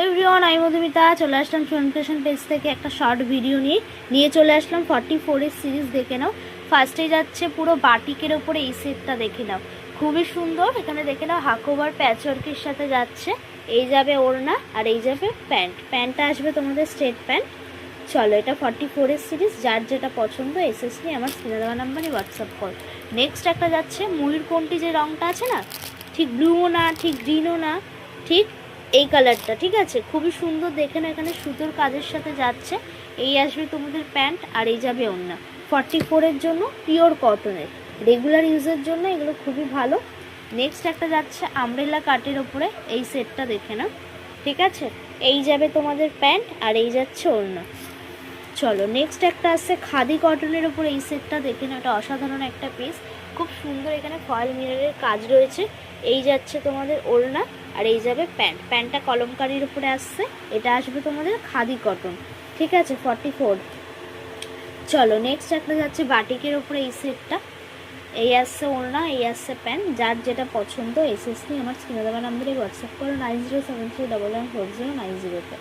Everyone, আমি মধুমিতা চলে আসলাম fashion page থেকে একটা শর্ট ভিডিও নিয়ে চলে আসলাম 44 এর সিরিজ। দেখে নাও। ফার্স্টে যাচ্ছে পুরো বাটিকের ওপরে এই সেটটা দেখে নাও, খুবই সুন্দর। এখানে দেখে নাও হাকোভার প্যাচওয়ার্কের সাথে যাচ্ছে। এই যাবে ওড়না আর এই যাবে প্যান্টটা আসবে তোমাদের স্ট্রেট প্যান্ট। চলো, এটা 44 এর সিরিজ। যার যেটা পছন্দ এসএস নিয়ে আমার স্ক্রিনে দেওয়া নাম্বারে হোয়াটসঅ্যাপ কর। নেক্সট একটা যাচ্ছে ময়ূরকণ্ঠী, যে রঙটা আছে না, ঠিক ব্লুও না ঠিক গ্রিনও না, ঠিক এই কালারটা, ঠিক আছে, খুবই সুন্দর। দেখেন এখানে সুতোর কাজের সাথে যাচ্ছে। এই আসবে তোমাদের প্যান্ট আর এই যাবে ওড়না। 44 এর জন্য পিওর কটনের, রেগুলার ইউজের জন্য এগুলো খুবই ভালো। নেক্সট একটা যাচ্ছে আমব্রেলা কাটের ওপরে এই সেটটা দেখে না, ঠিক আছে। এই যাবে তোমাদের প্যান্ট আর এই যাচ্ছে ওড়না। চলো, নেক্সট একটা আসছে খাদি কটনের ওপর এই সেটটা দেখে না, এটা অসাধারণ একটা পিস, খুব সুন্দর। এখানে ফয়েল মিররের কাজ রয়েছে। এই যাচ্ছে তোমাদের ওড়না আর এই যাবে প্যান্টটা কলমকারির উপরে আসছে। এটা আসবে তোমাদের খাদি কটন, ঠিক আছে, 44। চলো, নেক্সট একটা যাচ্ছে বাটিকের উপরে এই সেটটা। এই আসছে ওড়না, এই আসছে প্যান্ট। যার যেটা পছন্দ এসএসসি আমার স্ক্রিনে দেওয়া নাম্বারে হোয়াটসঅ্যাপ করো 9073114090 তে।